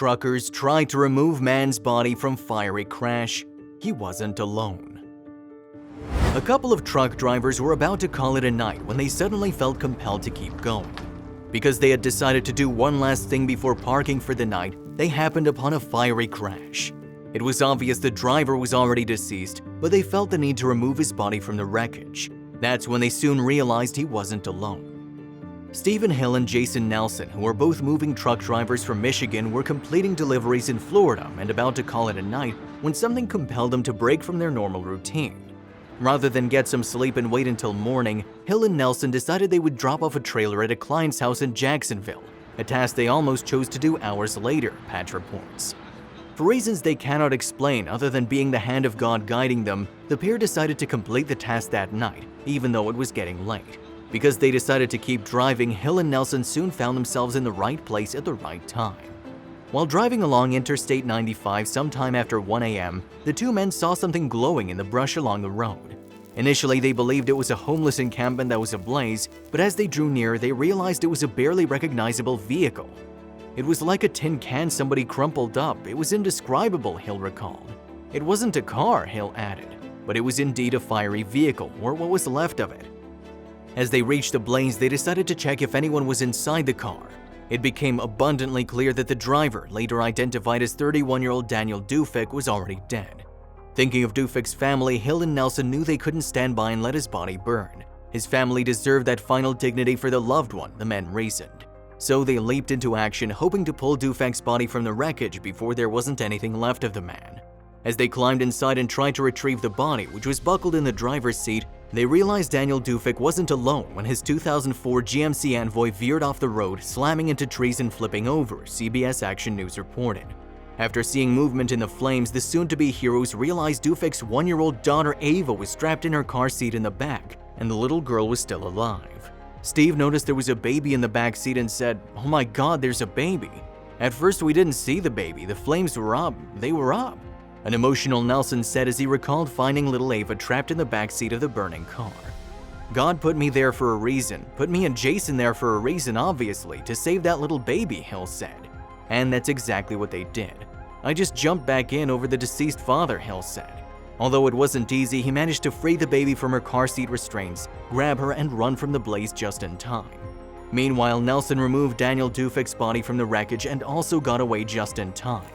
truckers tried to remove man's body from fiery crash, he wasn't alone. A couple of truck drivers were about to call it a night when they suddenly felt compelled to keep going. Because they had decided to do one last thing before parking for the night, they happened upon a fiery crash. It was obvious the driver was already deceased, but they felt the need to remove his body from the wreckage. That's when they soon realized he wasn't alone. Stephen Hill and Jason Nelson, who were both moving truck drivers from Michigan, were completing deliveries in Florida and about to call it a night when something compelled them to break from their normal routine. Rather than get some sleep and wait until morning, Hill and Nelson decided they would drop off a trailer at a client's house in Jacksonville, a task they almost chose to do hours later, Patch reports. For reasons they cannot explain other than being the hand of God guiding them, the pair decided to complete the task that night, even though it was getting late. Because they decided to keep driving, Hill and Nelson soon found themselves in the right place at the right time. While driving along Interstate 95 sometime after 1 a.m., the two men saw something glowing in the brush along the road. Initially, they believed it was a homeless encampment that was ablaze, but as they drew near, they realized it was a barely recognizable vehicle. It was like a tin can somebody crumpled up. It was indescribable, Hill recalled. It wasn't a car, Hill added, but it was indeed a fiery vehicle, or what was left of it. As they reached the blaze, they decided to check if anyone was inside the car. It became abundantly clear that the driver, later identified as 31-year-old Daniel Dufek, was already dead. Thinking of Dufek's family, Hill and Nelson knew they couldn't stand by and let his body burn. His family deserved that final dignity for the loved one, the men reasoned. So they leaped into action, hoping to pull Dufek's body from the wreckage before there wasn't anything left of the man. As they climbed inside and tried to retrieve the body, which was buckled in the driver's seat, they realized Daniel Dufek wasn't alone when his 2004 GMC Envoy veered off the road, slamming into trees and flipping over, CBS Action News reported. After seeing movement in the flames, the soon-to-be heroes realized Dufek's 1-year-old daughter Ava was strapped in her car seat in the back, and the little girl was still alive. Steve noticed there was a baby in the back seat and said, "Oh my God, there's a baby." At first we didn't see the baby, the flames were up, they were up. An emotional Nelson said as he recalled finding little Ava trapped in the back seat of the burning car. "God put me there for a reason, put me and Jason there for a reason, obviously, to save that little baby," Hill said. And that's exactly what they did. "I just jumped back in over the deceased father," Hill said. Although it wasn't easy, he managed to free the baby from her car seat restraints, grab her, and run from the blaze just in time. Meanwhile, Nelson removed Daniel Dufek's body from the wreckage and also got away just in time.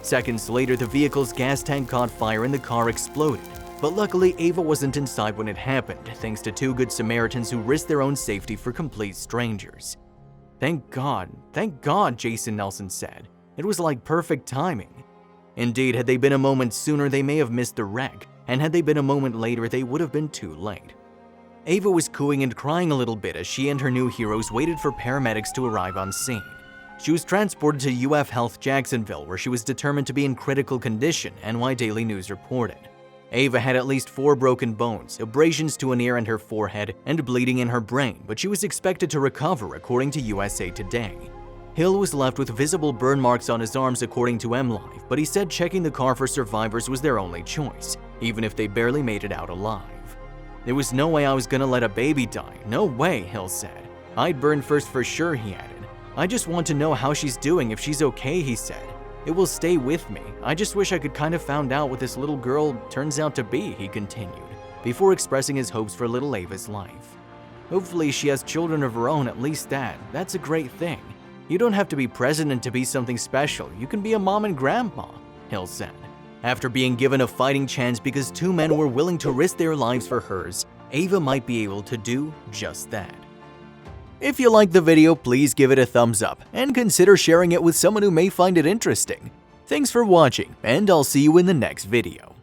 Seconds later, the vehicle's gas tank caught fire and the car exploded. But luckily, Ava wasn't inside when it happened, thanks to two good Samaritans who risked their own safety for complete strangers. Thank God, Jason Nelson said. It was like perfect timing. Indeed, had they been a moment sooner, they may have missed the wreck, and had they been a moment later, they would have been too late. Ava was cooing and crying a little bit as she and her new heroes waited for paramedics to arrive on scene. She was transported to UF Health Jacksonville, where she was determined to be in critical condition, NY Daily News reported. Ava had at least 4 broken bones, abrasions to an ear and her forehead, and bleeding in her brain, but she was expected to recover, according to USA Today. Hill was left with visible burn marks on his arms, according to MLive, but he said checking the car for survivors was their only choice, even if they barely made it out alive. "There was no way I was gonna let a baby die, no way," Hill said. "I'd burn first for sure," he added. "I just want to know how she's doing, if she's okay," he said. "It will stay with me. I just wish I could kind of found out what this little girl turns out to be," he continued, before expressing his hopes for little Ava's life. "Hopefully she has children of her own, at least that's a great thing. You don't have to be president to be something special, you can be a mom and grandpa," Hill said. After being given a fighting chance because 2 men were willing to risk their lives for hers, Ava might be able to do just that. If you liked the video, please give it a thumbs up and consider sharing it with someone who may find it interesting. Thanks for watching, and I'll see you in the next video.